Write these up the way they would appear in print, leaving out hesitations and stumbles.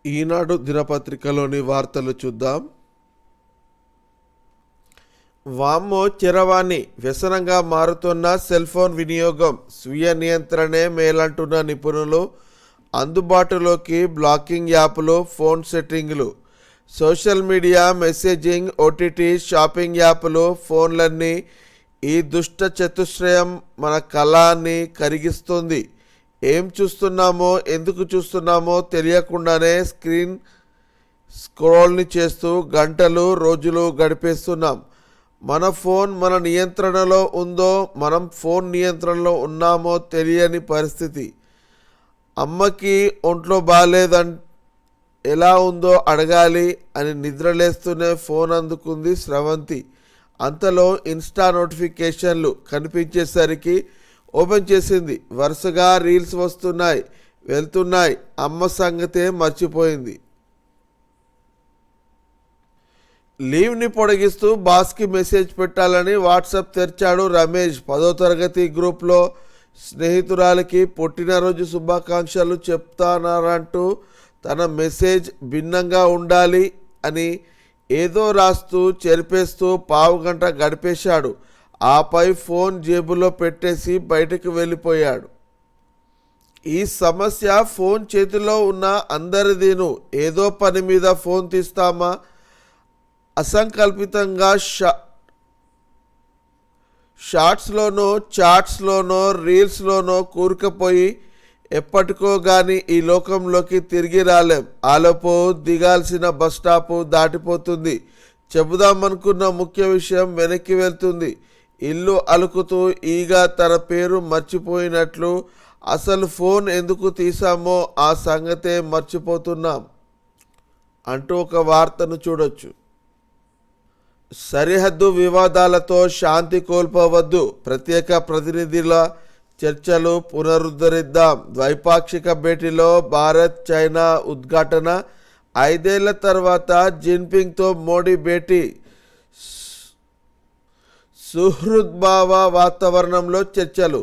ఈనాడు దినపత్రికలోని వార్తలు చూద్దాం. వామ్మో చరవాణి వ్యసనంగా మారుతున్న సెల్ఫోన్ వినియోగం, స్వీయ నియంత్రణే మేలంటున్న నిపుణులు. అందుబాటులోకి బ్లాకింగ్ యాప్లు, ఫోన్ సెట్టింగులు, social media, messaging, OTT, shopping యాప్లు, ఫోన్లన్నీ ఈ దుష్ట చతుశ్రయం మన కాలాన్ని కరిగిస్తుంది. ఏం చూస్తున్నామో, ఎందుకు చూస్తున్నామో తెలియకుండానే స్క్రీన్ స్క్రోల్ని చేస్తూ గంటలు, రోజులు గడిపేస్తున్నాం. మన ఫోన్ మన నియంత్రణలో ఉందో, మనం ఫోన్ నియంత్రణలో ఉన్నామో తెలియని పరిస్థితి. అమ్మకి ఒంట్లో బాగాలేదని ఎలా ఉందో అడగాలి అని నిద్రలేస్తూనే ఫోన్ అందుకుంది స్రవంతి. అంతలో ఇన్స్టా నోటిఫికేషన్లు కనిపించేసరికి ఓపెన్ చేసింది. వరుసగా రీల్స్ వస్తున్నాయి, వెళ్తున్నాయి. అమ్మ సంగతే మర్చిపోయింది. లీవ్ని పొడిగిస్తూ బాస్కి మెసేజ్ పెట్టాలని వాట్సాప్ తెరిచాడు రమేష్. 10వ తరగతి గ్రూప్లో స్నేహితురాలికి పుట్టినరోజు శుభాకాంక్షలు చెప్తానంటూ తన మెసేజ్ భిన్నంగా ఉండాలి అని ఏదో రాస్తూ చెరిపేస్తూ పావుగంట గడిపేశాడు. ఆపై ఫోన్ జేబులో పెట్టేసి బయటకు వెళ్ళిపోయాడు. ఈ సమస్య ఫోన్ చేతిలో ఉన్న అందరిదీను. ఏదో పని మీద ఫోన్ తీస్తామా, అసంకల్పితంగా షార్ట్స్లోనో, చాట్స్లోనో, రీల్స్లోనో కూరుకుపోయి ఎప్పటికో కానీ ఈ లోకంలోకి తిరిగి రాలేం. ఆలోపు దిగాల్సిన బస్టాపు దాటిపోతుంది. చెబుదామనుకున్న ముఖ్య విషయం వెనక్కి వెళ్తుంది. ఇల్లు అలుకుతూ ఈగ తన పేరు మర్చిపోయినట్లు అసలు ఫోన్ ఎందుకు తీసామో ఆ సంగతే మర్చిపోతున్నాం అంటూ ఒక వార్తను చూడొచ్చు. సరిహద్దు వివాదాలతో శాంతి కోల్పోవద్దు, ప్రత్యేక ప్రతినిధుల చర్చలు పునరుద్ధరిద్దాం. ద్వైపాక్షిక భేటీలో భారత్ చైనా ఉద్ఘాటన. 5 ఏళ్ల తర్వాత జిన్పింగ్తో మోడీ భేటీ. సుహృద్భావ వాతావరణంలో చర్చలు.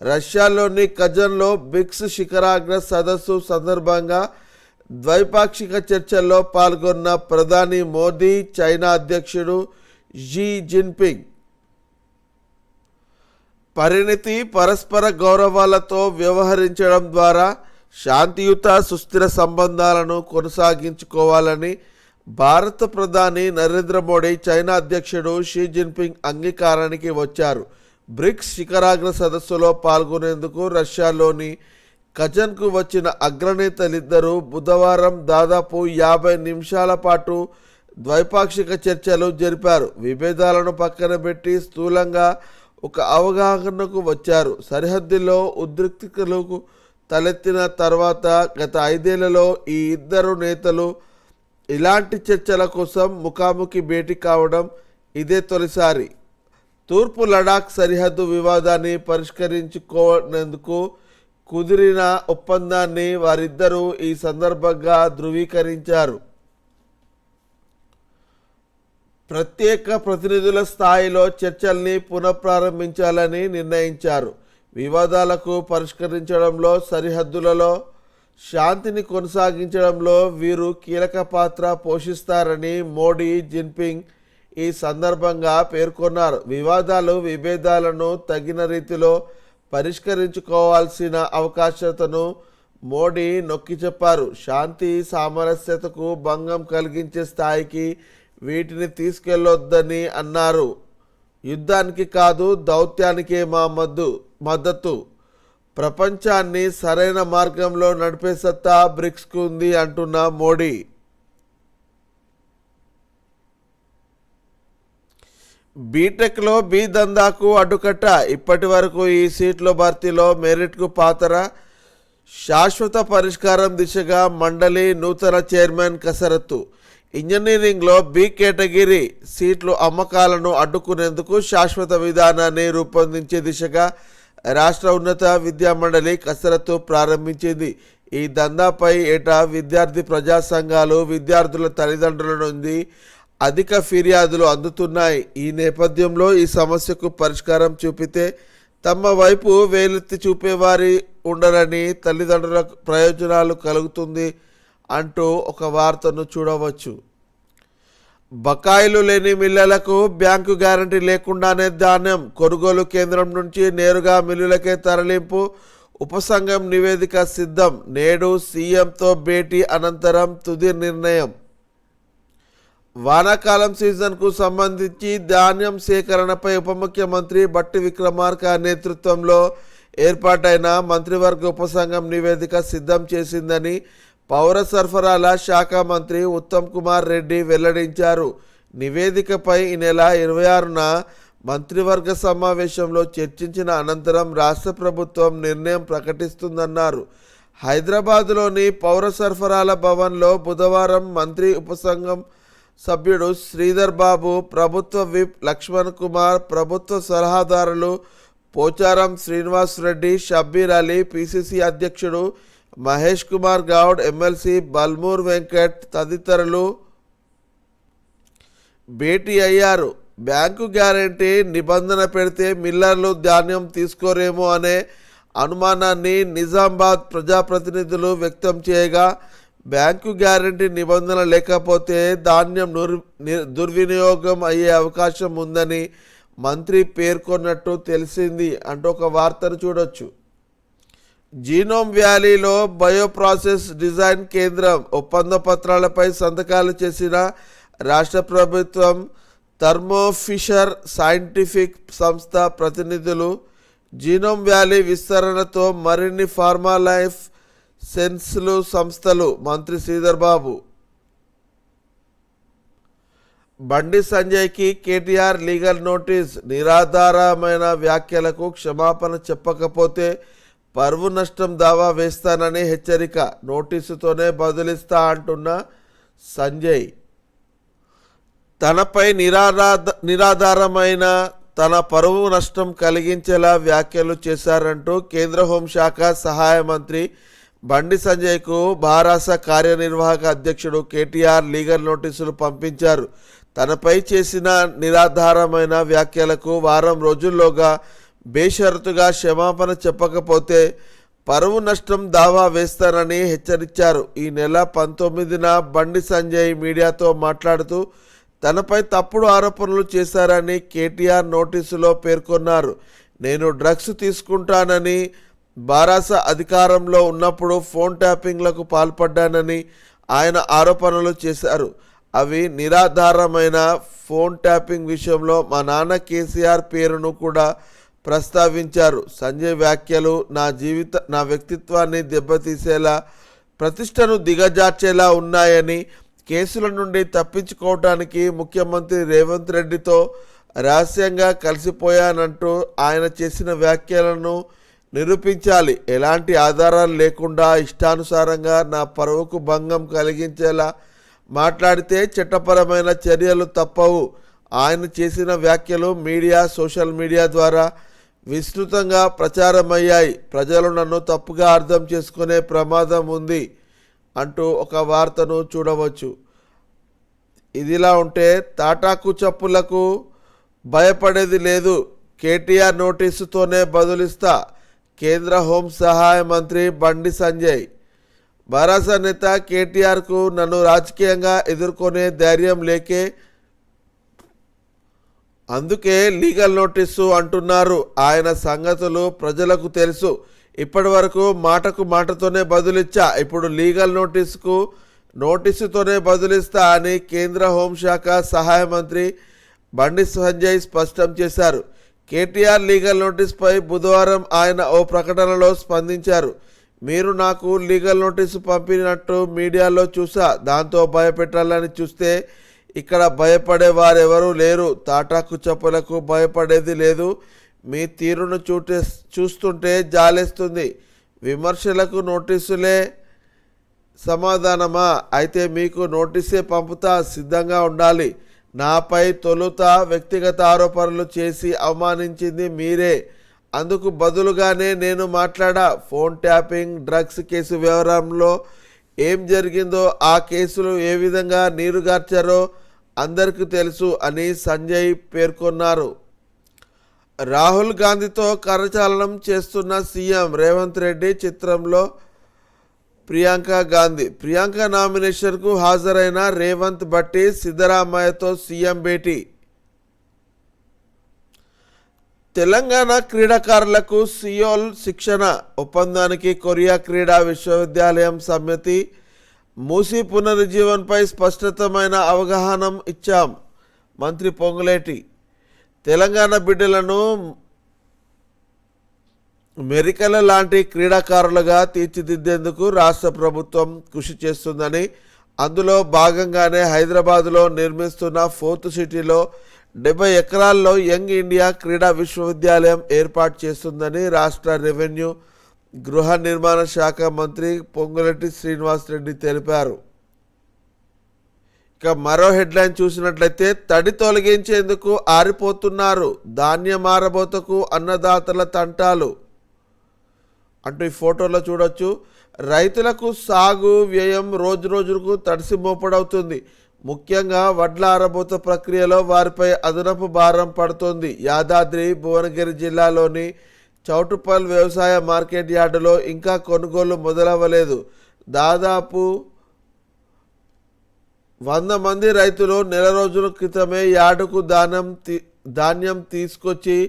రష్యాలోని కజన్లో బ్రిక్స్ శిఖరాగ్ర సదస్సు సందర్భంగా ద్వైపాక్షిక చర్చల్లో పాల్గొన్న ప్రధాని మోదీ, చైనా అధ్యక్షుడు షీ జిన్పింగ్. పరిణతి, పరస్పర గౌరవాలతో వ్యవహరించడం ద్వారా శాంతియుత సుస్థిర సంబంధాలను కొనసాగించుకోవాలని భారత ప్రధాని నరేంద్ర మోడీ, చైనా అధ్యక్షుడు షీ జిన్పింగ్ అంగీకారానికి వచ్చారు. బ్రిక్స్ శిఖరాగ్ర సదస్సులో పాల్గొనేందుకు రష్యాలోని కజన్కు వచ్చిన అగ్రనేతలిద్దరూ బుధవారం దాదాపు 50 నిమిషాల పాటు ద్వైపాక్షిక చర్చలు జరిపారు. విభేదాలను పక్కన పెట్టి స్థూలంగా ఒక అవగాహనకు వచ్చారు. సరిహద్దుల్లో ఉద్రిక్తతలకు తలెత్తిన తర్వాత గత 5 ఏళ్లలో ఈ ఇద్దరు నేతలు ఇలాంటి చర్చల కోసం ముఖాముఖి భేటీ కావడం ఇదే తొలిసారి. తూర్పు లడాక్ సరిహద్దు వివాదాన్ని పరిష్కరించుకునేందుకు కుదిరిన ఒప్పందాన్ని వారిద్దరూ ఈ సందర్భంగా ధృవీకరించారు. ప్రత్యేక ప్రతినిధుల స్థాయిలో చర్చల్ని పునఃప్రారంభించాలని నిర్ణయించారు. వివాదాలకు పరిష్కరించడంలో, సరిహద్దులలో శాంతిని కొనసాగించడంలో వీరు కీలక పాత్ర పోషిస్తారని మోడీ, జిన్పింగ్ ఈ సందర్భంగా పేర్కొన్నారు. విభేదాలను తగిన రీతిలో పరిష్కరించుకోవాల్సిన అవకాశతను మోడీ నొక్కి చెప్పారు. శాంతి, సామరస్యతకు భంగం కలిగించే స్థాయికి వీటిని తీసుకెళ్లొద్దని అన్నారు. యుద్ధానికి కాదు, దౌత్యానికే మా మద్దతు. ప్రపంచాన్ని సరైన మార్గంలో నడిపే సత్తా బ్రిక్స్కు ఉంది అంటున్న మోడీ. బీటెక్లో బి దందాకు అడ్డుకట్ట. ఇప్పటి వరకు ఈ సీట్ల భర్తీలో మెరిట్కు పాతర. శాశ్వత పరిష్కారం దిశగా మండలి నూతన చైర్మన్ కసరత్తు. ఇంజనీరింగ్లో బి కేటగిరీ సీట్లు అమ్మకాలను అడ్డుకునేందుకు శాశ్వత విధానాన్ని రూపొందించే దిశగా రాష్ట్ర ఉన్నత విద్యామండలి కసరత్తు ప్రారంభించింది. ఈ దందాపై ఏటా విద్యార్థి ప్రజా సంఘాలు, విద్యార్థుల తల్లిదండ్రుల నుండి అధిక ఫిర్యాదులు అందుతున్నాయి. ఈ నేపథ్యంలో ఈ సమస్యకు పరిష్కారం చూపితే తమ వైపు వేలెత్తి చూపేవారి ఉండరని, తల్లిదండ్రులకు ప్రయోజనాలు కలుగుతుంది అంటూ ఒక వార్తను చూడవచ్చు. బకాయిలు లేని మిల్లలకు బ్యాంకు గ్యారంటీ లేకుండానే ధాన్యం కొనుగోలు కేంద్రం నుంచి నేరుగా మిల్లులకే తరలింపు. ఉపసంఘం నివేదిక సిద్ధం. నేడు సీఎంతో భేటీ అనంతరం తుది నిర్ణయం. వానాకాలం సీజన్కు సంబంధించి ధాన్యం సేకరణపై ఉప ముఖ్యమంత్రి బట్టి విక్రమార్క నేతృత్వంలో ఏర్పాటైన మంత్రివర్గ ఉపసంఘం నివేదిక సిద్ధం చేసిందని పౌర సరఫరాల శాఖ మంత్రి ఉత్తమ్ కుమార్ రెడ్డి వెల్లడించారు. నివేదికపై ఈ నెల 26న మంత్రివర్గ సమావేశంలో చర్చించిన అనంతరం రాష్ట్ర ప్రభుత్వం నిర్ణయం ప్రకటిస్తుందన్నారు. హైదరాబాద్లోని పౌర సరఫరాల భవన్లో బుధవారం మంత్రి ఉపసంఘం సభ్యుడు శ్రీధర్ బాబు, ప్రభుత్వ విప్ లక్ష్మణ్ కుమార్, ప్రభుత్వ సలహాదారులు పోచారం శ్రీనివాస్ రెడ్డి, షబ్బీర్ అలీ, పిసిసి అధ్యక్షుడు మహేష్ కుమార్ గౌడ్, ఎమ్మెల్సీ బల్మూర్ వెంకట్ తదితరులు భేటీ అయ్యారు. బ్యాంకు గ్యారంటీ నిబంధన పెడితే మిల్లర్లు ధాన్యం తీసుకోరేమో అనే అనుమానాన్ని నిజామాబాద్ ప్రజాప్రతినిధులు వ్యక్తం చేయగా, బ్యాంకు గ్యారంటీ నిబంధన లేకపోతే ధాన్యం దుర్వినియోగం అయ్యే అవకాశం ఉందని మంత్రి పేర్కొన్నట్టు తెలిసింది అంటూ ఒక వార్తను చూడొచ్చు. జీనోమ్ వ్యాలీలో బయోప్రాసెస్ డిజైన్ కేంద్రం ఒప్పంద పత్రాలపై సంతకాలు చేసిన రాష్ట్ర ప్రభుత్వం, థర్మో ఫిషర్ సైంటిఫిక్ సంస్థ ప్రతినిధులు జీనోమ్ వ్యాలీ విస్తరణతో మరిన్ని ఫార్మా లైఫ్ సెన్స్లు సంస్థలు. మంత్రి శ్రీధర్ బాబు. బండి సంజయ్కి కేటీఆర్ లీగల్ నోటీస్. నిరాధారమైన వ్యాఖ్యలకు క్షమాపణ చెప్పకపోతే పరువు నష్టం దావా వేస్తానని హెచ్చరిక. నోటీసుతోనే బదులిస్తా అంటున్న సంజయ్. తనపై నిరాధారమైన తన పరువు నష్టం కలిగించేలా వ్యాఖ్యలు చేశారంటూ కేంద్ర హోంశాఖ సహాయ మంత్రి బండి సంజయ్కు భారాస కార్యనిర్వాహక అధ్యక్షుడు కేటీఆర్ లీగల్ నోటీసులు పంపించారు. తనపై చేసిన నిరాధారమైన వ్యాఖ్యలకు వారం రోజుల్లోగా బేషరతుగా క్షమాపణ చెప్పకపోతే పరువు నష్టం దావా వేస్తారని హెచ్చరించారు. ఈ నెల 19న బండి సంజయ్ మీడియాతో మాట్లాడుతూ తనపై తప్పుడు ఆరోపణలు చేశారని కేటీఆర్ నోటీసులో పేర్కొన్నారు. నేను డ్రగ్స్ తీసుకుంటానని, బారాస అధికారంలో ఉన్నప్పుడు ఫోన్ ట్యాపింగ్లకు పాల్పడ్డానని ఆయన ఆరోపణలు చేశారు. అవి నిరాధారమైన. ఫోన్ ట్యాపింగ్ విషయంలో మా నాన్న కేసీఆర్ పేరును కూడా ప్రస్తావించారు. సంజయ్ వ్యాఖ్యలు నా వ్యక్తిత్వాన్ని దెబ్బతీసేలా, ప్రతిష్టను దిగజార్చేలా ఉన్నాయని, కేసుల నుండి తప్పించుకోవడానికి ముఖ్యమంత్రి రేవంత్ రెడ్డితో రహస్యంగా కలిసిపోయానంటూ ఆయన చేసిన వ్యాఖ్యలను నిరూపించాలి. ఎలాంటి ఆధారాలు లేకుండా ఇష్టానుసారంగా నా పరువుకు భంగం కలిగించేలా మాట్లాడితే చట్టపరమైన చర్యలు తప్పవు. ఆయన చేసిన వ్యాఖ్యలు సోషల్ మీడియా ద్వారా విస్తృతంగా ప్రచారమయ్యాయి. ప్రజలు నన్ను తప్పుగా అర్థం చేసుకునే ప్రమాదం ఉంది అంటూ ఒక వార్తను చూడవచ్చు. ఇదిలా ఉంటే తాటాకు చప్పులకు భయపడేది లేదు. కేటీఆర్ నోటీసుతోనే బదులిస్తా. కేంద్ర హోం సహాయ మంత్రి బండి సంజయ్. భరాస నేత కేటీఆర్కు నన్ను రాజకీయంగా ఎదుర్కొనే ధైర్యం లేకే, అందుకే లీగల్ నోటీసు అంటున్నారు. ఆయన సంగతులు ప్రజలకు తెలుసు. ఇప్పటి వరకు మాటతోనే బదులిచ్చా, ఇప్పుడు లీగల్ నోటీసుతోనే బదులిస్తా అని కేంద్ర హోంశాఖ సహాయ మంత్రి బండి సంజయ్ స్పష్టం చేశారు. కేటీఆర్ లీగల్ నోటీసుపై బుధవారం ఆయన ఓ ప్రకటనలో స్పందించారు. మీరు నాకు లీగల్ నోటీసు పంపినట్టు మీడియాలో చూసా. దాంతో భయపెట్టాలని చూస్తే ఇక్కడ భయపడే వారెవరూ లేరు. తాటాకు చప్పులకు భయపడేది లేదు. మీ తీరును చూస్తుంటే జాలేస్తుంది. విమర్శలకు నోటీసులే సమాధానమా? అయితే మీకు నోటీసే పంపుతా, సిద్ధంగా ఉండాలి. నాపై తొలుత వ్యక్తిగత ఆరోపణలు చేసి అవమానించింది మీరే. అందుకు బదులుగానే నేను మాట్లాడా. ఫోన్ ట్యాపింగ్, డ్రగ్స్ కేసు వ్యవహారంలో ఏం జరిగిందో, ఆ కేసులు ఏ విధంగా నీరుగార్చారో అందరికీ తెలుసు అని సంజయ్ పేర్కొన్నారు. రాహుల్ గాంధీతో కరచాలనం చేస్తున్న సీఎం రేవంత్ రెడ్డి చిత్రంలో ప్రియాంక గాంధీ. ప్రియాంక నామినేషన్కు హాజరైన రేవంత్ భట్టి సిద్ధరామయ్యతో సీఎం భేటీ. తెలంగాణ క్రీడాకారులకు సియోల్ శిక్షణ ఒప్పందానికి కొరియా క్రీడా విశ్వవిద్యాలయం సమితి మూసీ పునరుజ్జీవనపై స్పష్టతమైన అవగాహన ఇచ్చాం. మంత్రి పొంగులేటి. తెలంగాణ బిడ్డలను మెరికల లాంటి క్రీడాకారులుగా తీర్చిదిద్దేందుకు రాష్ట్ర ప్రభుత్వం కృషి చేస్తుందని, అందులో భాగంగానే హైదరాబాదులో నిర్మిస్తున్న ఫోర్త్ సిటీలో 70 ఎకరాల్లో యంగ్ ఇండియా క్రీడా విశ్వవిద్యాలయం ఏర్పాటు చేస్తుందని రాష్ట్ర రెవెన్యూ గృహ నిర్మాణ శాఖ మంత్రి పొంగులేటి శ్రీనివాసరెడ్డి తెలిపారు. ఇక మరో హెడ్లైన్ చూసినట్లయితే తడి తొలగించేందుకు ఆరిపోతున్నారు, ధాన్యం ఆరబోతకు అన్నదాతల తంటాలు అంటూ ఈ ఫోటోలో చూడొచ్చు. రైతులకు సాగు వ్యయం రోజుకు తడిసి మోపడవుతుంది. ముఖ్యంగా వడ్ల ఆరబోత ప్రక్రియలో వారిపై అదనపు భారం పడుతోంది. యాదాద్రి భువనగిరి జిల్లాలోని చౌటుప్పల్ వ్యవసాయ మార్కెట్ యార్డులో ఇంకా కొనుగోలు మొదలవ్వలేదు. దాదాపు 100 మంది రైతులు నెల రోజుల క్రితమే యార్డుకు ధాన్యం తీసుకొచ్చి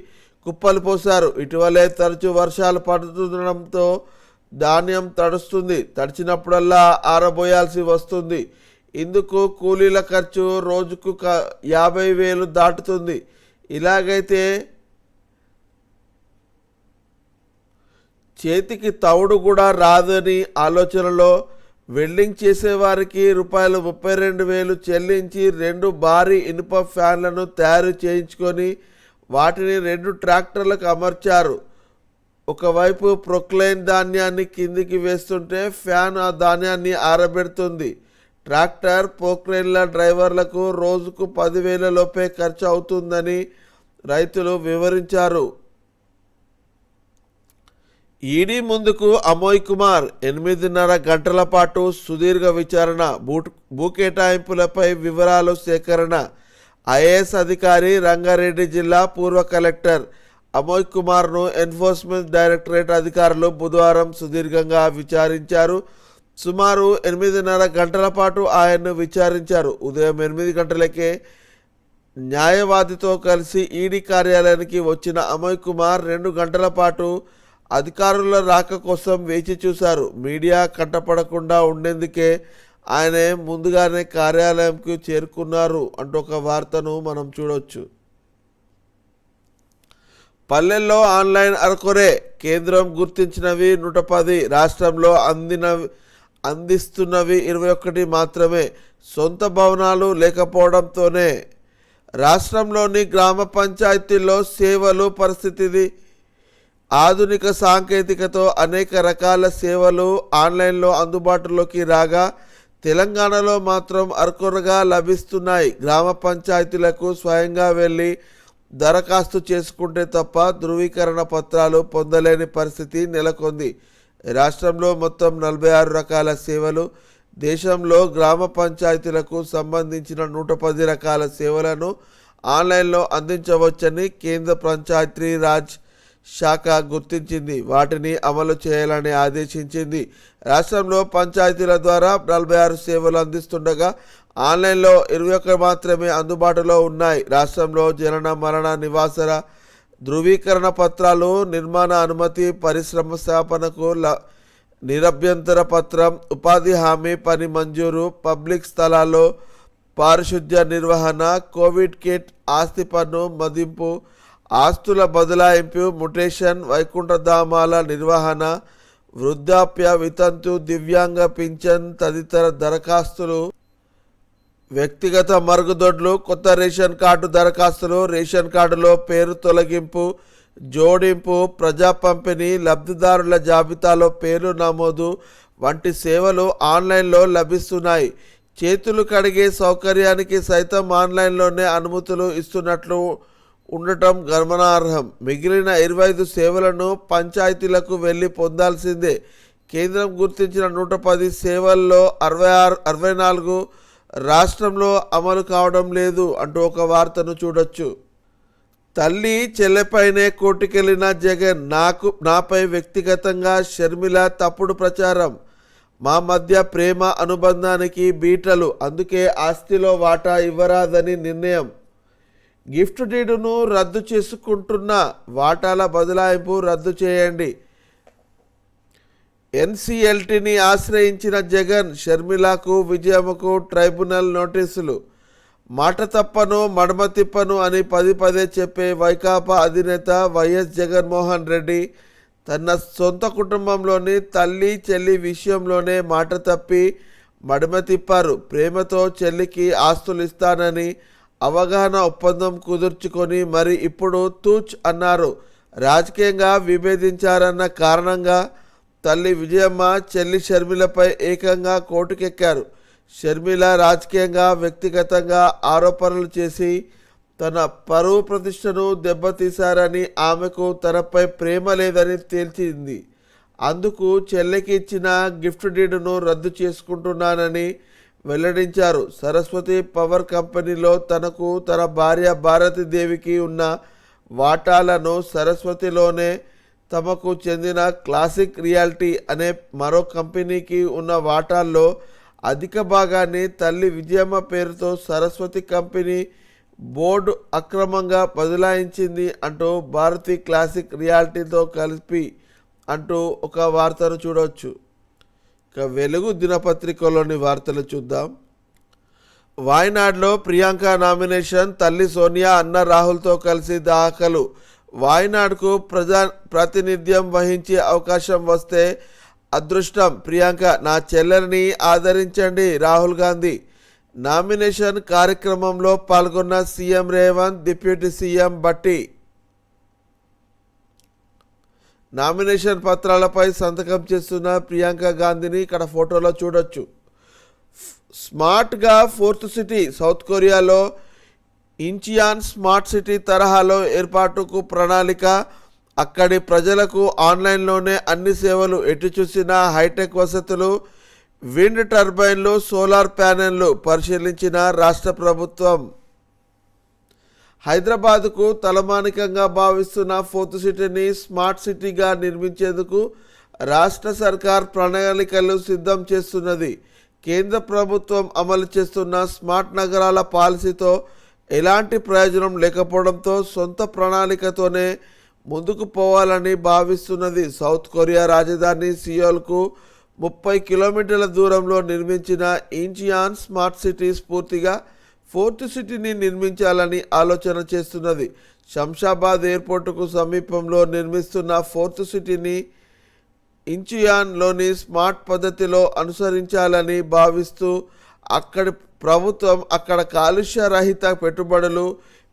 కుప్పలు పోశారు. ఇటీవలే తరచూ వర్షాలు పడుతుండడంతో ధాన్యం తడుస్తుంది. తడిచినప్పుడల్లా ఆరబోయాల్సి వస్తుంది. ఇందుకు కూలీల ఖర్చు రోజుకు 50,000 దాటుతుంది. ఇలాగైతే చేతికి తవుడు కూడా రాదని ఆలోచనలో వెల్డింగ్ చేసేవారికి ₹32,000 చెల్లించి 2 భారీ ఇనుప ఫ్యాన్లను తయారు చేయించుకొని వాటిని 2 ట్రాక్టర్లకు అమర్చారు. ఒకవైపు ప్రొక్లైన్ ధాన్యాన్ని కిందికి వేస్తుంటే ఫ్యాన్ ఆ ధాన్యాన్ని ఆరబెడుతుంది. ట్రాక్టర్ ప్రొక్లైన్ల డ్రైవర్లకు రోజుకు 10,000 లోపే ఖర్చు అవుతుందని రైతులు వివరించారు. ఈడీ ముందుకు అమోయ్ కుమార్ 8.5 గంటల పాటు సుదీర్ఘ విచారణ, భూ కేటాయింపులపై వివరాలు సేకరణ. ఐఏఎస్ అధికారి రంగారెడ్డి జిల్లా పూర్వ కలెక్టర్ అమోయ్ కుమార్ను ఎన్ఫోర్స్మెంట్ డైరెక్టరేట్ అధికారులు బుధవారం సుదీర్ఘంగా విచారించారు. సుమారు 8.5 గంటల పాటు ఆయన్ను విచారించారు. ఉదయం 8 గంటలకే న్యాయవాదితో కలిసి ఈడీ కార్యాలయానికి వచ్చిన అమోయ్ కుమార్ 2 గంటల పాటు అధికారుల రాక కోసం వేచి చూశారు. మీడియా కంటపడకుండా ఉండేందుకే ఆయన ముందుగానే కార్యాలయంకు చేరుకున్నారు అంటూ ఒక వార్తను మనం చూడవచ్చు. పల్లెల్లో ఆన్లైన్ అరకొరే, కేంద్రం గుర్తించినవి 110, రాష్ట్రంలో అందిస్తున్నవి 21 మాత్రమే. సొంత భవనాలు లేకపోవడంతోనే రాష్ట్రంలోని గ్రామ పంచాయతీల్లో సేవలు పరిస్థితి. ఆధునిక సాంకేతికతో అనేక రకాల సేవలు ఆన్లైన్లో అందుబాటులోకి రాగా తెలంగాణలో మాత్రం అరకొరగా లభిస్తున్నాయి. గ్రామ పంచాయతీలకు స్వయంగా వెళ్ళి దరఖాస్తు చేసుకుంటే తప్ప ధృవీకరణ పత్రాలు పొందలేని పరిస్థితి నెలకొంది. రాష్ట్రంలో మొత్తం 46 రకాల సేవలు, దేశంలో గ్రామ పంచాయతీలకు సంబంధించిన 110 రకాల సేవలను ఆన్లైన్లో అందించవచ్చని కేంద్ర పంచాయతీరాజ్ శాఖ గుర్తించింది. వాటిని అమలు చేయాలని ఆదేశించింది. రాష్ట్రంలో పంచాయతీల ద్వారా 46 సేవలు అందిస్తుండగా ఆన్లైన్లో 21 మాత్రమే అందుబాటులో ఉన్నాయి. రాష్ట్రంలో జనన మరణ నివాస ధృవీకరణ పత్రాలు, నిర్మాణ అనుమతి, పరిశ్రమ స్థాపనకు నిరభ్యంతర పత్రం, ఉపాధి హామీ పని మంజూరు, పబ్లిక్ స్థలాల్లో పారిశుద్ధ్య నిర్వహణ, కోవిడ్ కిట్, ఆస్తి పన్ను మదింపు, ఆస్తుల బదలాయింపు, మ్యుటేషన్, వైకుంఠధామాల నిర్వహణ, వృద్ధాప్య వితంతు, దివ్యాంగ పింఛన్ తదితర దరఖాస్తులు, వ్యక్తిగత మరుగుదొడ్లు, కొత్త రేషన్ కార్డు దరఖాస్తులు, రేషన్ కార్డులో పేరు తొలగింపు, జోడింపు, ప్రజా పంపిణీ, లబ్ధిదారుల జాబితాలో పేరు నమోదు వంటి సేవలు ఆన్లైన్లో లభిస్తున్నాయి. చేతులు కడిగే సౌకర్యానికి సైతం ఆన్లైన్లోనే అనుమతులు ఇస్తున్నట్లు ఉండటం గమనార్హం. మిగిలిన 25 సేవలను పంచాయతీలకు వెళ్ళి పొందాల్సిందే. కేంద్రం గుర్తించిన 110 సేవల్లో 64 రాష్ట్రంలో అమలు కావడం లేదు అంటూ ఒక వార్తను చూడొచ్చు. తల్లి చెల్లెపైనే కోర్టుకెళ్లిన జగన్, నాపై వ్యక్తిగతంగా షర్మిల తప్పుడు ప్రచారం. మా మధ్య ప్రేమ అనుబంధానికి బీటలు, అందుకే ఆస్తిలో వాటా ఇవ్వరాదని నిర్ణయం. గిఫ్ట్ డీడును రద్దు చేసుకుంటున్న వాటాల బదలాయింపు రద్దు చేయండి. ఎన్సీఎల్టీని ఆశ్రయించిన జగన్, షర్మిలకు విజయమ్మకు ట్రైబ్యునల్ నోటీసులు. మాట తప్పను మడమ తిప్పను అని పదే చెప్పే వైకాపా అధినేత వైఎస్ జగన్మోహన్ రెడ్డి తన సొంత కుటుంబంలోని తల్లి చెల్లి విషయంలోనే మాట తప్పి మడమ తిప్పారు. ప్రేమతో చెల్లికి ఆస్తులు ఇస్తానని అవగాహన ఒప్పందం కుదుర్చుకొని మరి ఇప్పుడు తూచ్ అన్నారు. రాజకీయంగా విభేదించారన్న కారణంగా తల్లి విజయమ్మ చెల్లి షర్మిలపై ఏకంగా కోర్టుకెక్కారు. షర్మిల రాజకీయంగా వ్యక్తిగతంగా ఆరోపణలు చేసి తన పరువు ప్రతిష్టను దెబ్బతీశారని, ఆమెకు తనపై ప్రేమ లేదని తేల్చింది. అందుకు చెల్లికి ఇచ్చిన గిఫ్ట్ డీడును రద్దు చేసుకుంటున్నానని వెల్లడించారు. సరస్వతి పవర్ కంపెనీలో తనకు తన భార్య భారతీదేవికి ఉన్న వాటాలను సరస్వతిలోనే తమకు చెందిన క్లాసిక్ రియాలిటీ అనే మరో కంపెనీకి ఉన్న వాటాల్లో అధిక భాగాన్ని తల్లి విజయమ్మ పేరుతో సరస్వతి కంపెనీ బోర్డు అక్రమంగా బదలాయించింది అంటూ భారతీ క్లాసిక్ రియాలిటీతో కలిపి అంటూ ఒక వార్తను చూడవచ్చు. ఇక వెలుగు దినపత్రికలోని వార్తలు చూద్దాం. వాయనాడ్లో ప్రియాంక నామినేషన్, తల్లి సోనియా అన్న రాహుల్తో కలిసి దాఖలు. వాయనాడ్కు ప్రాతినిధ్యం వహించే అవకాశం వస్తే అదృష్టం. ప్రియాంక, నా చెల్లెల్ని ఆదరించండి రాహుల్ గాంధీ. నామినేషన్ కార్యక్రమంలో పాల్గొన్న CM Revanth, deputy CM Bhatti nomination పత్రాలపై సంతకం చేస్తున్న ప్రియాంక గాంధీని ఇక్కడ ఫోటోలో చూడొచ్చు. స్మార్ట్గా ఫోర్త్ సిటీ, సౌత్ కొరియాలో ఇంచియాన్ స్మార్ట్ సిటీ తరహాలో ఏర్పాటుకు ప్రణాళిక. అక్కడి ప్రజలకు ఆన్లైన్లోనే అన్ని సేవలు, ఎటు చూసినా హైటెక్ వసతులు, విండ్ టర్బైన్లు, సోలార్ ప్యానెళ్లు పరిశీలించిన రాష్ట్ర ప్రభుత్వం. హైదరాబాద్కు తలమానికంగా భావిస్తున్న ఫోర్త్ సిటీని స్మార్ట్ సిటీగా నిర్మించేందుకు రాష్ట్ర సర్కార్ ప్రణాళికలు సిద్ధం చేస్తున్నది. కేంద్ర ప్రభుత్వం అమలు చేస్తున్న స్మార్ట్ నగరాల పాలసీతో ఎలాంటి ప్రయోజనం లేకపోవడంతో సొంత ప్రణాళికతోనే ముందుకు పోవాలని భావిస్తున్నది. సౌత్ కొరియా రాజధాని సియోల్కు 30 కిలోమీటర్ల దూరంలో నిర్మించిన ఇంచియాన్ స్మార్ట్ సిటీ స్ఫూర్తిగా ఫోర్త్ సిటీని నిర్మించాలని ఆలోచన చేస్తున్నది. శంషాబాద్ ఎయిర్పోర్టుకు సమీపంలో నిర్మిస్తున్న ఫోర్త్ సిటీని ఇంచియాన్లోని స్మార్ట్ పద్ధతిలో అనుసరించాలని భావిస్తూ అక్కడి ప్రభుత్వం అక్కడ కాలుష్య రహిత పెట్టుబడులు,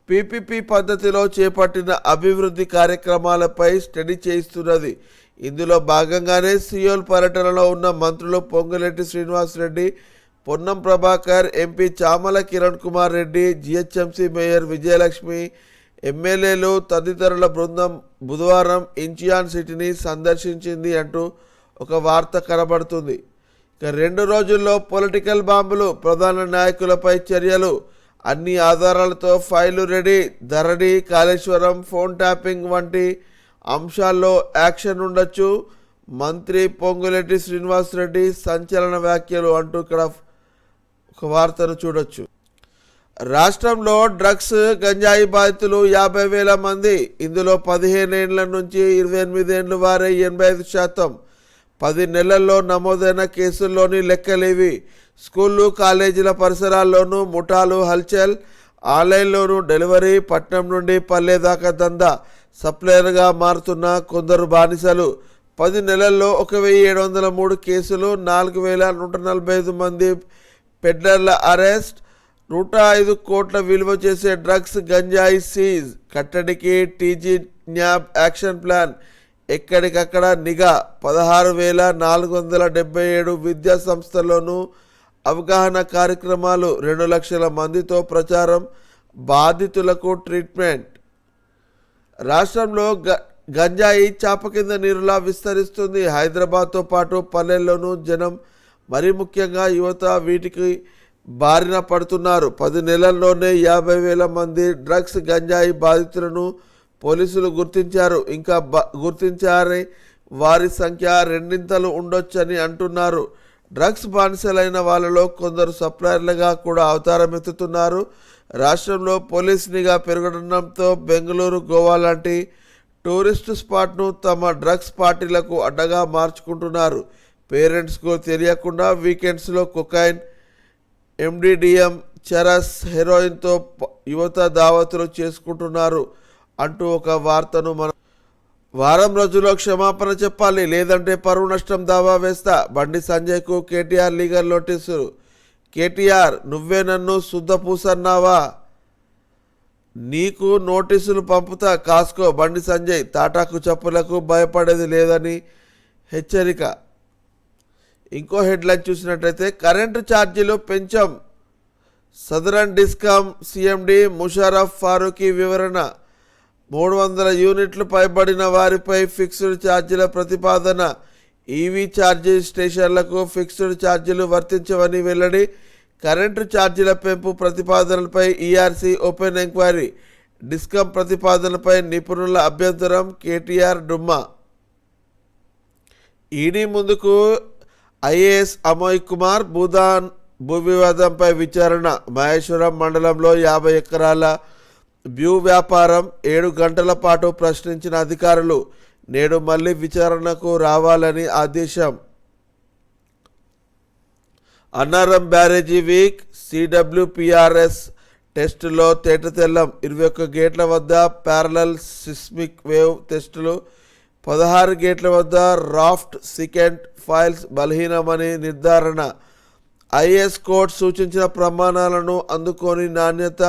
పీపీపీ పద్ధతిలో చేపట్టిన అభివృద్ధి కార్యక్రమాలపై స్టడీ చేయిస్తున్నది. ఇందులో భాగంగానే సియోల్ పర్యటనలో ఉన్న మంత్రులు Ponguleti Srinivasa Reddy, Ponnam Prabhakar, MP Chamala Kiran Kumar Reddy, GHMC mayor Vijayalakshmi, ఎమ్మెల్యేలు తదితరుల బృందం బుధవారం ఇంచియాన్ సిటీని సందర్శించింది అంటూ ఒక వార్త కనబడుతుంది. ఇక 2 రోజుల్లో పొలిటికల్ బాంబులు, ప్రధాన నాయకులపై చర్యలు, అన్ని ఆధారాలతో ఫైలు రెడీ, ధరణి, కాళేశ్వరం, ఫోన్ ట్యాపింగ్ వంటి అంశాల్లో యాక్షన్ ఉండొచ్చు. మంత్రి పొంగులేటి శ్రీనివాసరెడ్డి సంచలన వ్యాఖ్యలు అంటూ ఇక్కడ ఒక వార్తను చూడొచ్చు. రాష్ట్రంలో డ్రగ్స్ గంజాయి బాధితులు 50,000 మంది. ఇందులో 15 ఏళ్ల నుంచి 28 ఏళ్ల వారే 85%. 10 నెలల్లో నమోదైన కేసుల్లోని లెక్కలేవి. స్కూళ్ళు కాలేజీల పరిసరాల్లోనూ ముఠాలు హల్చల్, ఆన్లైన్లోనూ డెలివరీ, పట్నం నుండి పల్లె దాకా దందా, సప్లయర్గా మారుతున్న కొందరు బానిసలు. 10 నెలల్లో 1,703 కేసులు, 4,145 మంది పెడ్లర్ల అరెస్ట్, 105 కోట్ల విలువ చేసే డ్రగ్స్ గంజాయి సీజ్. కట్టడికి టీజీ న్యాబ్ యాక్షన్ ప్లాన్, ఎక్కడికక్కడ నిఘా. 16,477 విద్యా సంస్థల్లోనూ అవగాహన కార్యక్రమాలు. 2 లక్షల మందితో ప్రచారం, బాధితులకు ట్రీట్మెంట్. రాష్ట్రంలో గంజాయి చాప కింద నీరులా విస్తరిస్తుంది. హైదరాబాద్తో పాటు పల్లెల్లోనూ జనం, మరీ ముఖ్యంగా యువత వీటికి బారిన పడుతున్నారు. 10 నెలల్లోనే 50,000 మంది డ్రగ్స్ గంజాయి బాధితులను పోలీసులు గుర్తించారు. ఇంకా గుర్తించారని వారి సంఖ్య రెండింతలు ఉండొచ్చని అంటున్నారు. డ్రగ్స్ బానిసలైన వాళ్ళలో కొందరు సప్లయర్లుగా కూడా అవతారం ఎత్తుతున్నారు. రాష్ట్రంలో పోలీస్ నిఘా పెరగడంతో బెంగళూరు, గోవా లాంటి టూరిస్ట్ స్పాట్ను తమ డ్రగ్స్ పార్టీలకు అడ్డగా మార్చుకుంటున్నారు. పేరెంట్స్కు తెలియకుండా వీకెండ్స్లో కొకైన్, ఎండిడిఎం, చరస్, హెరోయిన్తో యువత దావతులు చేసుకుంటున్నారు అంటూ ఒక వార్తను వారం రోజుల్లో క్షమాపణ చెప్పాలి, లేదంటే పరువు నష్టం దావా వేస్తా. బండి సంజయ్కు కేటీఆర్ లీగల్ నోటీసులు. కేటీఆర్, నువ్వే నన్ను శుద్ధపూసన్నావా? నీకు నోటీసులు పంపుతా, కాసుకో. బండి సంజయ్ తాటాకు చెప్పులకు భయపడేది లేదని హెచ్చరిక. ఇంకో హెడ్లైన్ చూసినట్లయితే కరెంటు ఛార్జీలు పెంచాం, southern discom CMD Musharraf Farooqui వివరణ. 300 యూనిట్లు పైబడిన వారిపై ఫిక్స్డ్ ఛార్జీల ప్రతిపాదన. ఈవీ ఛార్జీ స్టేషన్లకు ఫిక్స్డ్ ఛార్జీలు వర్తించవని వెల్లడి. కరెంటు ఛార్జీల పెంపు ప్రతిపాదనలపై ఈఆర్సీ ఓపెన్ ఎంక్వైరీ. డిస్కామ్ ప్రతిపాదనపై నిపుణుల అభ్యంతరం. కేటీఆర్ డుమ్మా. ఈడీ ముందుకు ఐఏఎస్ అమోయ్ కుమార్. భూ వివాదంపై విచారణ. మహేశ్వరం మండలంలో 50 ఎకరాల భూ వ్యాపారం 7 గంటల పాటు ప్రశ్నించిన అధికారులు నేడు మళ్లీ విచారణకు రావాలని ఆదేశం. అన్నారం బ్యారేజీ వీక్. సిడబ్ల్యూపీఆర్ఎస్ టెస్టులో తేటతెల్లం. 21 గేట్ల వద్ద ప్యారలల్ సిస్మిక్ వేవ్ టెస్టులు. 16 గేట్ల వద్ద రాఫ్ట్ సికెంట్ ఫైల్స్ బలహీనమని నిర్ధారణ. ఐఏఎస్ కోర్టు సూచించిన ప్రమాణాలను అందుకొని నాణ్యత.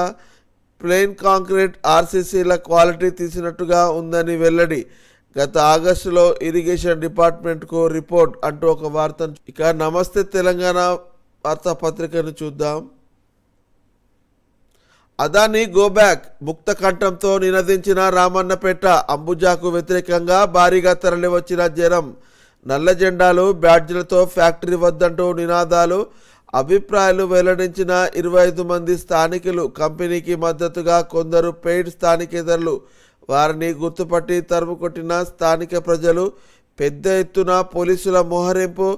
ప్లెయిన్ కాంక్రీట్ ఆర్సీసీల క్వాలిటీ తీసినట్టుగా ఉందని వెల్లడి. గత ఆగస్టులో ఇరిగేషన్ డిపార్ట్మెంట్కు రిపోర్ట్ అంటూ ఒక వార్త. ఇక నమస్తే తెలంగాణ వార్తాపత్రికను చూద్దాం. అదానీ గోబ్యాక్. ముక్త కంఠంతో నినదించిన రామన్నపేట. అంబుజాకు వ్యతిరేకంగా భారీగా తరలివచ్చిన జనం. నల్ల జెండాలు, బ్యాడ్జీలతో ఫ్యాక్టరీ వద్దంటూ నినాదాలు. అభిప్రాయాలు వెల్లడించిన 25 మంది స్థానికులు. కంపెనీకి మద్దతుగా కొందరు పెయిడ్ స్థానికేతరులు. వారిని గుర్తుపట్టి తరుముకొట్టిన స్థానిక ప్రజలు. పెద్ద ఎత్తున పోలీసుల మోహరింపు.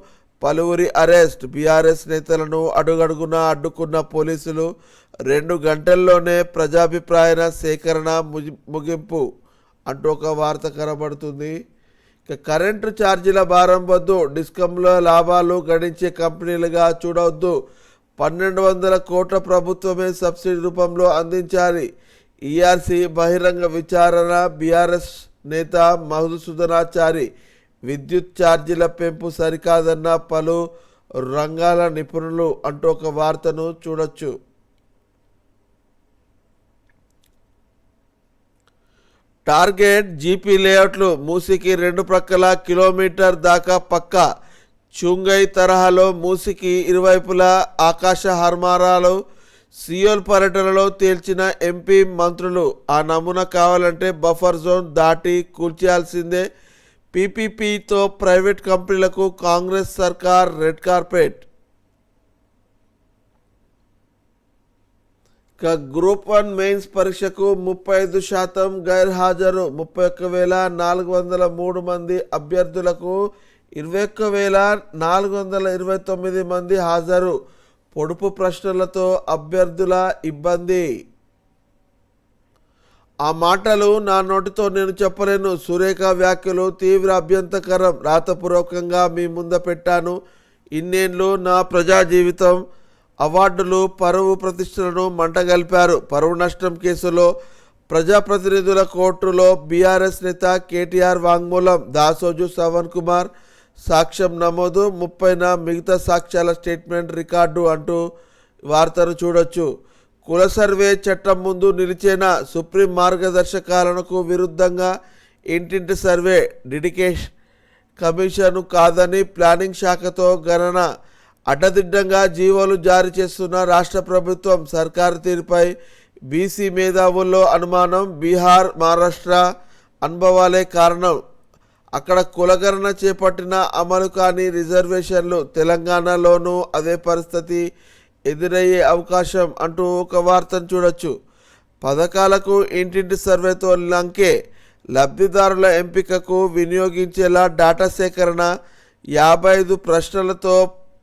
పలువురి అరెస్ట్. బీఆర్ఎస్ నేతలను అడుగడుగునా అడ్డుకున్న పోలీసులు. 2 గంటల్లోనే ప్రజాభిప్రాయ సేకరణ ముగింపు అంటూ ఒక వార్త కనబడుతుంది. కరెంటు ఛార్జీల భారం వద్దు. డిస్కంలో లాభాలు గడించే కంపెనీలుగా చూడవద్దు. 1200 కోట్ల ప్రభుత్వమే సబ్సిడీ రూపంలో అందించాలి. ఈఆర్సీ బహిరంగ విచారణ. బీఆర్ఎస్ నేత మధుసూదనాచారి. విద్యుత్ ఛార్జీల పెంపు సరికాదన్న పలు రంగాల నిపుణులు అంటూ ఒక వార్తను చూడొచ్చు. టార్గెట్ జీపీ లేఅవుట్లు. మూసికి 2 ప్రక్కల కిలోమీటర్ దాకా పక్కా. చుంగై తరహాలో మూసికి ఇరువైపులా ఆకాశ హర్మారాలు. సియోల్ పర్యటనలో తేల్చిన ఎంపీ, మంత్రులు. ఆ నమూనా కావాలంటే బఫర్ జోన్ దాటి కూల్చేయాల్సిందే. పీపీపీతో ప్రైవేట్ కంపెనీలకు కాంగ్రెస్ సర్కార్ రెడ్ కార్పెట్. గ్రూప్ 1 మెయిన్స్ పరీక్షకు 35% గైర్హాజరు. 31,403 మంది అభ్యర్థులకు 21,429 మంది హాజరు. పొడుపు ప్రశ్నలతో అభ్యర్థుల ఇబ్బంది. ఆ మాటలు నా నోటితో నేను చెప్పలేను. సురేఖ వ్యాఖ్యలు తీవ్ర అభ్యంతరకరం. రాతపూర్వకంగా మీ ముంద పెట్టాను. ఇన్నేళ్ళు నా ప్రజా జీవితం. అవార్డులు, పరువు ప్రతిష్టలను మంటగలిపారు. పరువు నష్టం కేసులో ప్రజాప్రతినిధుల కోర్టులో బీఆర్ఎస్ నేత కేటీఆర్ వాంగ్మూలం. దాసోజు శ్రవణ్ కుమార్ సాక్ష్యం నమోదు. 30న మిగతా సాక్ష్యాల స్టేట్మెంట్ రికార్డు అంటూ వార్తను చూడొచ్చు. కుల సర్వే చట్టం ముందు నిలిచేనా? సుప్రీం మార్గదర్శకాలకు విరుద్ధంగా ఇంటింటి సర్వే డెడికేషన్ కమిషను కాదని ప్లానింగ్ శాఖతో గణన. అడ్డదిడ్డంగా జీవోలు జారీ చేస్తున్న రాష్ట్ర ప్రభుత్వం. సర్కారు తీరుపై బీసీ మేధావుల్లో అనుమానం. బీహార్, మహారాష్ట్ర అనుభవాలే కారణం. అక్కడ కులగణన చేపట్టిన అమలు కాని రిజర్వేషన్లు. తెలంగాణలోనూ అదే పరిస్థితి ఎదురయ్యే అవకాశం అంటూ ఒక వార్తను చూడొచ్చు. పథకాలకు ఇంటింటి సర్వేతో లంకే. లబ్ధిదారుల ఎంపికకు వినియోగించేలా డేటా సేకరణ. 55 ప్రశ్నలతో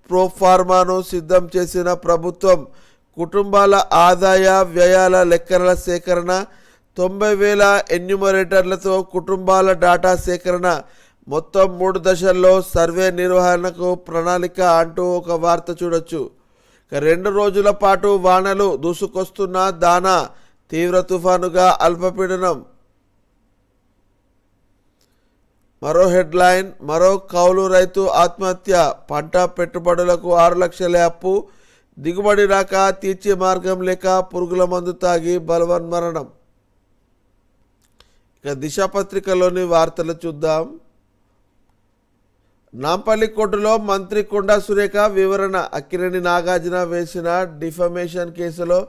ప్రోఫార్మాను సిద్ధం చేసిన ప్రభుత్వం కుటుంబాల ఆదాయ వ్యయాల లెక్కల సేకరణ, 90,000 ఎన్యూమరేటర్లతో కుటుంబాల డాటా సేకరణ, మొత్తం 3 దశల్లో సర్వే నిర్వహణకు ప్రణాళిక అంటూ ఒక వార్త చూడొచ్చు. 2 రోజుల పాటు వానలు దూసుకొస్తున్న దానా, తీవ్ర తుఫానుగా అల్పపీడనం. మరో హెడ్లైన్, మరో కౌలు రైతు ఆత్మహత్య, పంట పెట్టుబడులకు 6 లక్షల అప్పు, దిగుబడి రాక తీర్చే మార్గం లేక పురుగుల మందు తాగి బలవన్మరణం. ఇక దిశ పత్రికలోని వార్తలు చూద్దాం. నాంపల్లి కోర్టులో మంత్రి కొండా సురేఖ వివరణ, అక్కినేని నాగార్జున వేసిన డిఫమేషన్ కేసులో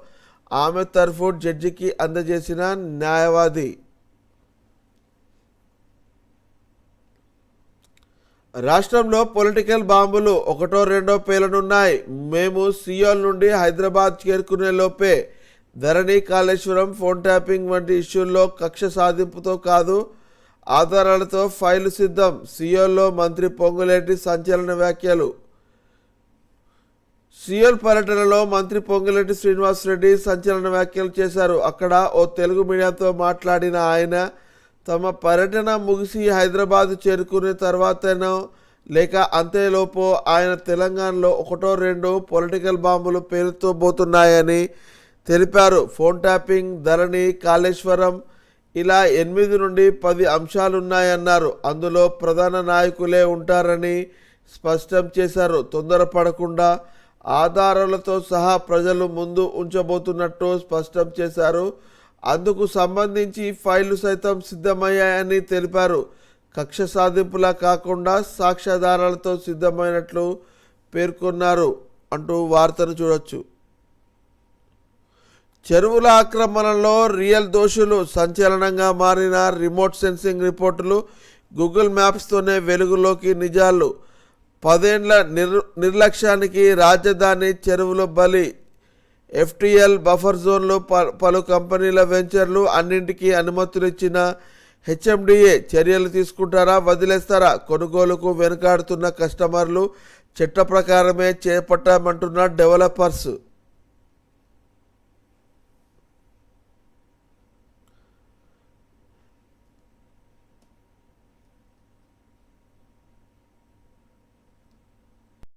ఆమె తరఫు జడ్జికి అందజేసిన న్యాయవాది. రాష్ట్రంలో పొలిటికల్ బాంబులు 1-2 పేలనున్నాయి. మేము సియోల్ నుండి హైదరాబాద్ చేరుకునే లోపే ధరణి, కాళేశ్వరం, ఫోన్ ట్యాపింగ్ వంటి ఇష్యూల్లో కక్ష సాధింపుతో కాదు, ఆధారాలతో ఫైలు సిద్ధం. సియోల్లో మంత్రి పొంగులేటి సంచలన వ్యాఖ్యలు. సియోల్ పర్యటనలో మంత్రి పొంగులేటి శ్రీనివాసరెడ్డి సంచలన వ్యాఖ్యలు చేశారు. అక్కడ ఓ తెలుగు మీడియాతో మాట్లాడిన ఆయన, తమ పర్యటన ముగిసి హైదరాబాద్ చేరుకునే తర్వాతనో లేక అంతేలోపు ఆయన తెలంగాణలో 1-2 పొలిటికల్ బాంబులు పేలుతోబోతున్నాయని తెలిపారు. ఫోన్ ట్యాపింగ్, ధరణి, కాళేశ్వరం ఇలా 8 నుండి 10 అంశాలున్నాయన్నారు. అందులో ప్రధాన నాయకులే ఉంటారని స్పష్టం చేశారు. తొందరపడకుండా ఆధారాలతో సహా ప్రజలు ముందు ఉంచబోతున్నట్టు స్పష్టం చేశారు. అందుకు సంబంధించి ఫైళ్లు సైతం సిద్ధమయ్యాయని తెలిపారు. కక్ష సాధింపులా కాకుండా సాక్ష్యాధారాలతో సిద్ధమైనట్లు పేర్కొన్నారు అంటూ వార్తను చూడొచ్చు. చెరువుల ఆక్రమణలో రియల్ దోషులు, సంచలనంగా మారిన రిమోట్ సెన్సింగ్ రిపోర్టులు, గూగుల్ మ్యాప్స్తోనే వెలుగులోకి నిజాలు. 10 ఏళ్ల నిర్లక్ష్యానికి రాజధాని చెరువుల బలి. FTL బఫర్ జోన్లో పలు కంపెనీల వెంచర్లు, అన్నింటికీ అనుమతులు ఇచ్చిన HMDA చర్యలు తీసుకుంటారా, వదిలేస్తారా? కొనుగోలుకు వెనుకాడుతున్న కస్టమర్లు, చట్ట ప్రకారమే చేపట్టామంటున్న డెవలపర్స్.